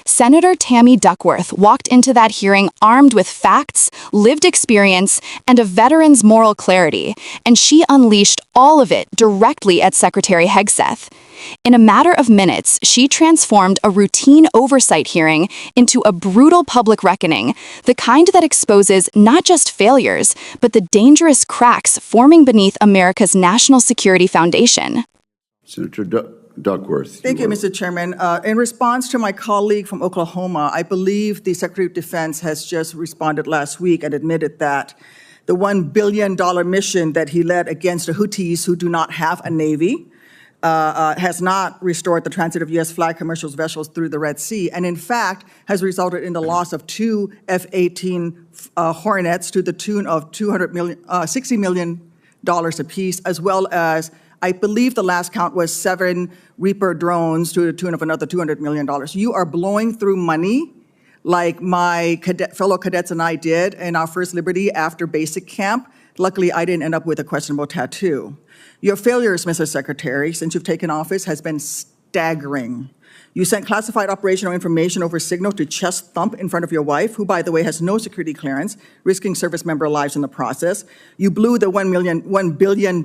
Senator Tammy Duckworth walked into that hearing armed with facts, lived experience, and a veteran's moral clarity, and she unleashed all of it directly at Secretary Hegseth. In a matter of minutes, she transformed a routine oversight hearing into a brutal public reckoning, the kind that exposes not just failures, but the dangerous cracks forming beneath America's national security foundation. Senator Duckworth. Thank you, Mr. Chairman. In response to my colleague from Oklahoma, I believe the Secretary of Defense has just responded last week and admitted that the $1 billion mission that he led against the Houthis, who do not have a navy, has not restored the transit of U.S. flag commercial vessels through the Red Sea, and in fact has resulted in the loss of 2 F-18 Hornets to the tune of $60 million apiece, as well as, I believe the last count was 7 Reaper drones to the tune of another $200 million. You are blowing through money like my fellow cadets and I did in our first Liberty after basic camp. Luckily, I didn't end up with a questionable tattoo. Your failures, Mr. Secretary, since you've taken office has been staggering. You sent classified operational information over Signal to chest thump in front of your wife, who, by the way, has no security clearance, risking service member lives in the process. You blew the $1 billion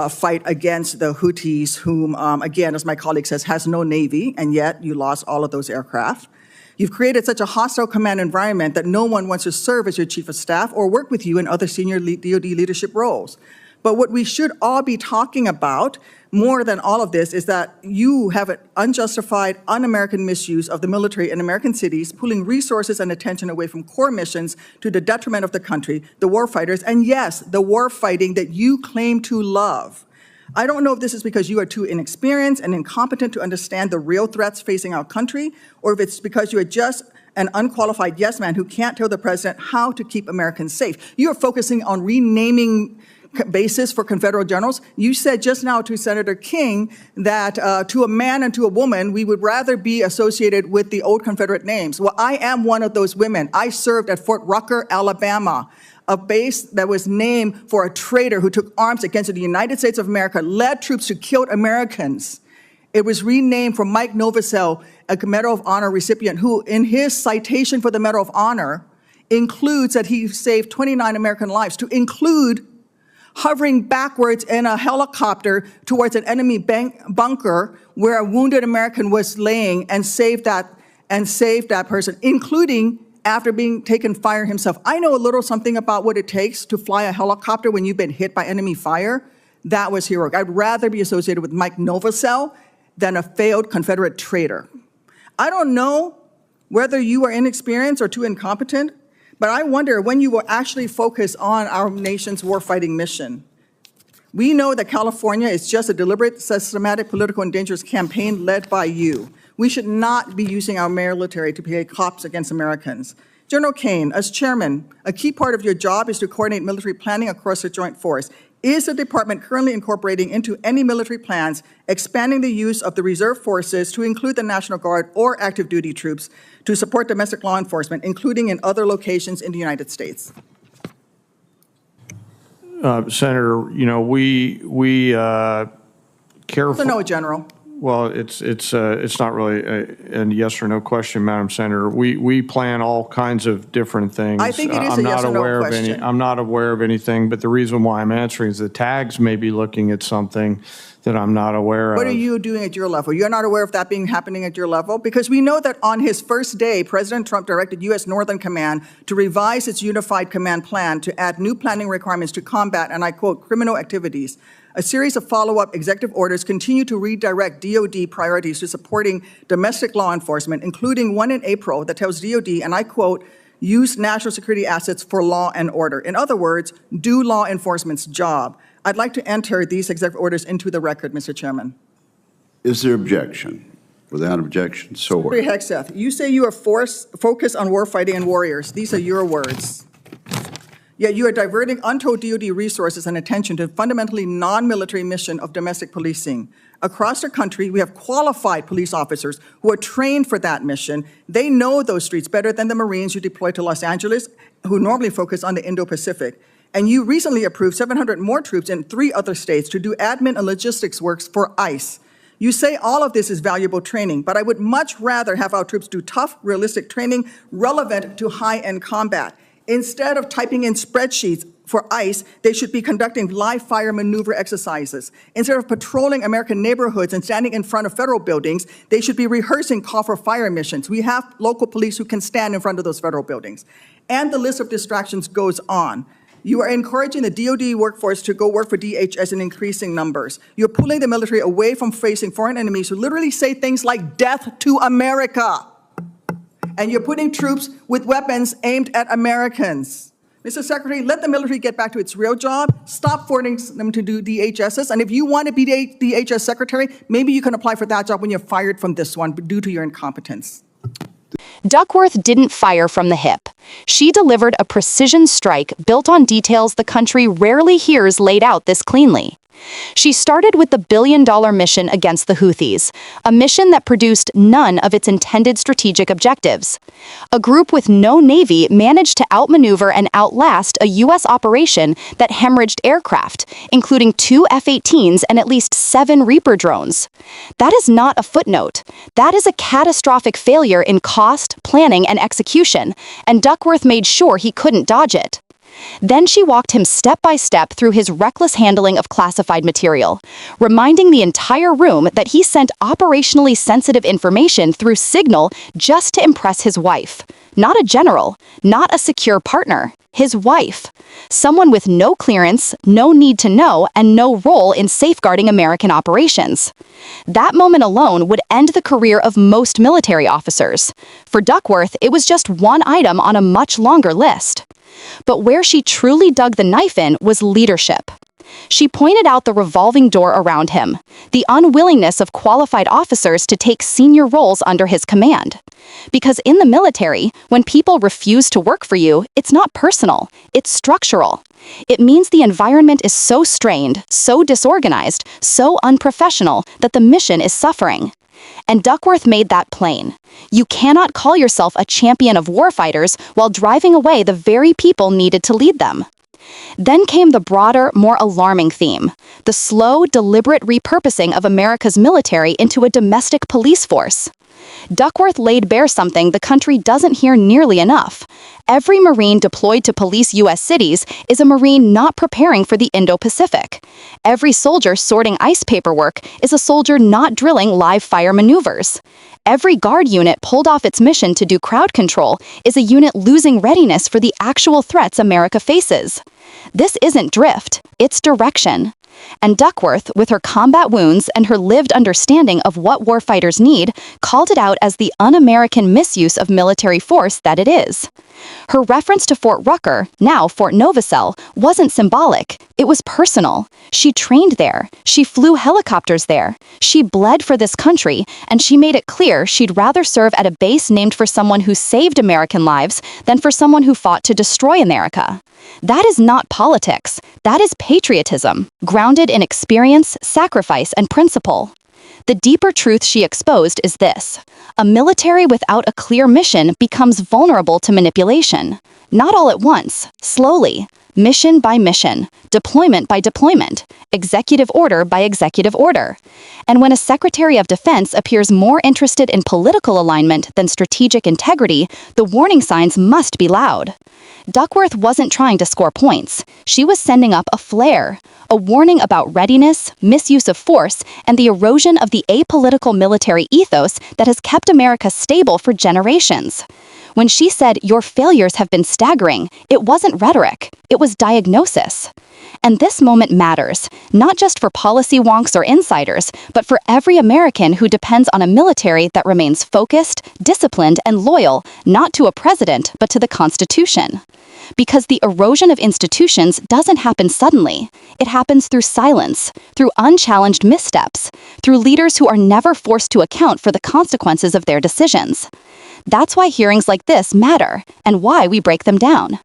fight against the Houthis, whom, again, as my colleague says, has no navy, and yet you lost all of those aircraft. You've created such a hostile command environment that no one wants to serve as your chief of staff or work with you in other senior DoD leadership roles. But what we should all be talking about, more than all of this, is that you have an unjustified, un-American misuse of the military in American cities, pulling resources and attention away from core missions to the detriment of the country, the warfighters, and yes, the war fighting that you claim to love. I don't know if this is because you are too inexperienced and incompetent to understand the real threats facing our country, or if it's because you are just an unqualified yes man who can't tell the president how to keep Americans safe. You are focusing on renaming basis for Confederate generals. You said just now to Senator King that to a man and to a woman, we would rather be associated with the old Confederate names. Well, I am one of those women. I served at Fort Rucker, Alabama, a base that was named for a traitor who took arms against the United States of America, led troops who killed Americans. It was renamed for Mike Novosel, a Medal of Honor recipient, who in his citation for the Medal of Honor includes that he saved 29 American lives, to include hovering backwards in a helicopter towards an enemy bunker where a wounded American was laying and saved that person, including after being taken fire himself. I know a little something about what it takes to fly a helicopter when you've been hit by enemy fire. That was heroic. I'd rather be associated with Mike Novosel than a failed Confederate traitor. I don't know whether you are inexperienced or too incompetent, but I wonder when you will actually focus on our nation's warfighting mission. We know that California is just a deliberate, systematic, political, and dangerous campaign led by you. We should not be using our military to play cops against Americans. General Kane, as chairman, a key part of your job is to coordinate military planning across the joint force. Is the department currently incorporating into any military plans expanding the use of the reserve forces to include the National Guard or active duty troops to support domestic law enforcement, including in other locations in the United States? Senator, you know, we carefully. No, General. Well, it's not really a yes or no question, Madam Senator. We plan all kinds of different things. I think it is a yes or no question. I'm not aware of anything, but the reason why I'm answering is the tags may be looking at something that I'm not aware of. What are you doing at your level? You're not aware of that happening at your level? Because we know that on his first day, President Trump directed U.S. Northern Command to revise its unified command plan to add new planning requirements to combat, and I quote, criminal activities. A series of follow-up executive orders continue to redirect DoD priorities to supporting domestic law enforcement, including one in April that tells DoD, and I quote, use national security assets for law and order. In other words, do law enforcement's job. I'd like to enter these executive orders into the record, Mr. Chairman. Is there objection? Without objection, so ordered. Secretary Hegseth, you say you are focused on warfighting and warriors. These are your words. Yet you are diverting untold DoD resources and attention to a fundamentally non-military mission of domestic policing. Across the country, we have qualified police officers who are trained for that mission. They know those streets better than the Marines you deploy to Los Angeles, who normally focus on the Indo-Pacific. And you recently approved 700 more troops in 3 other states to do admin and logistics works for ICE. You say all of this is valuable training, but I would much rather have our troops do tough, realistic training relevant to high-end combat. Instead of typing in spreadsheets for ICE, they should be conducting live fire maneuver exercises. Instead of patrolling American neighborhoods and standing in front of federal buildings, they should be rehearsing call for fire missions. We have local police who can stand in front of those federal buildings. And the list of distractions goes on. You are encouraging the DoD workforce to go work for DHS in increasing numbers. You're pulling the military away from facing foreign enemies who literally say things like death to America. And you're putting troops with weapons aimed at Americans. Mr. Secretary, let the military get back to its real job. Stop forcing them to do DHSs. And if you want to be DHS Secretary, maybe you can apply for that job when you're fired from this one due to your incompetence. Duckworth didn't fire from the hip. She delivered a precision strike built on details the country rarely hears laid out this cleanly. She started with the billion-dollar mission against the Houthis, a mission that produced none of its intended strategic objectives. A group with no navy managed to outmaneuver and outlast a U.S. operation that hemorrhaged aircraft, including 2 F-18s and at least 7 Reaper drones. That is not a footnote. That is a catastrophic failure in cost, planning, and execution, and Duckworth made sure he couldn't dodge it. Then she walked him step by step through his reckless handling of classified material, reminding the entire room that he sent operationally sensitive information through Signal just to impress his wife. Not a general, not a secure partner, his wife. Someone with no clearance, no need to know, and no role in safeguarding American operations. That moment alone would end the career of most military officers. For Duckworth, it was just one item on a much longer list. But where she truly dug the knife in was leadership. She pointed out the revolving door around him, the unwillingness of qualified officers to take senior roles under his command. Because in the military, when people refuse to work for you, it's not personal, it's structural. It means the environment is so strained, so disorganized, so unprofessional that the mission is suffering. And Duckworth made that plain. You cannot call yourself a champion of warfighters while driving away the very people needed to lead them. Then came the broader, more alarming theme, the slow, deliberate repurposing of America's military into a domestic police force. Duckworth laid bare something the country doesn't hear nearly enough. Every Marine deployed to police U.S. cities is a Marine not preparing for the Indo-Pacific. Every soldier sorting ICE paperwork is a soldier not drilling live fire maneuvers. Every guard unit pulled off its mission to do crowd control is a unit losing readiness for the actual threats America faces. This isn't drift, it's direction. And Duckworth, with her combat wounds and her lived understanding of what warfighters need, called it out as the un-American misuse of military force that it is. Her reference to Fort Rucker, now Fort Novosel, wasn't symbolic. It was personal. She trained there. She flew helicopters there. She bled for this country, and she made it clear she'd rather serve at a base named for someone who saved American lives than for someone who fought to destroy America. That is not politics. That is patriotism, grounded in experience, sacrifice, and principle. The deeper truth she exposed is this: a military without a clear mission becomes vulnerable to manipulation. Not all at once, slowly, mission by mission, deployment by deployment, executive order by executive order. And when a Secretary of Defense appears more interested in political alignment than strategic integrity, the warning signs must be loud. Duckworth wasn't trying to score points. She was sending up a flare, a warning about readiness, misuse of force, and the erosion of the apolitical military ethos that has kept America stable for generations. When she said, "Your failures have been staggering," it wasn't rhetoric, it was diagnosis. And this moment matters, not just for policy wonks or insiders, but for every American who depends on a military that remains focused, disciplined, and loyal, not to a president, but to the Constitution. Because the erosion of institutions doesn't happen suddenly. It happens through silence, through unchallenged missteps, through leaders who are never forced to account for the consequences of their decisions. That's why hearings like this matter, and why we break them down.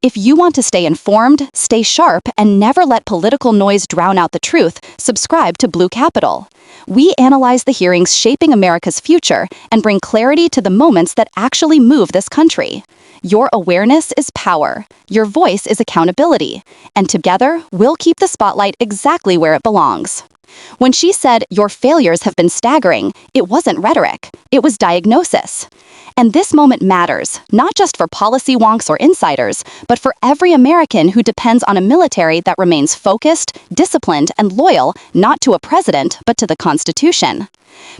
If you want to stay informed, stay sharp, and never let political noise drown out the truth, subscribe to Blue Capital. We analyze the hearings shaping America's future and bring clarity to the moments that actually move this country. Your awareness is power. Your voice is accountability. And together, we'll keep the spotlight exactly where it belongs. When she said, "Your failures have been staggering," it wasn't rhetoric, it was diagnosis. And this moment matters, not just for policy wonks or insiders, but for every American who depends on a military that remains focused, disciplined, and loyal, not to a president, but to the Constitution.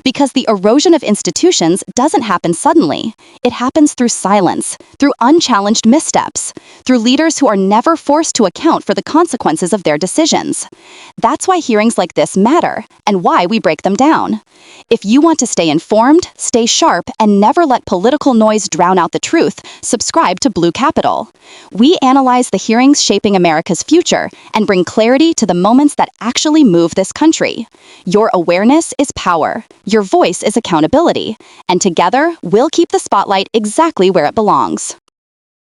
Because the erosion of institutions doesn't happen suddenly. It happens through silence, through unchallenged missteps, through leaders who are never forced to account for the consequences of their decisions. That's why hearings like this matter, and why we break them down. If you want to stay informed, stay sharp, and never let political noise drown out the truth, subscribe to Blue Capital. We analyze the hearings shaping America's future and bring clarity to the moments that actually move this country. Your awareness is power. Your voice is accountability. And together, we'll keep the spotlight exactly where it belongs.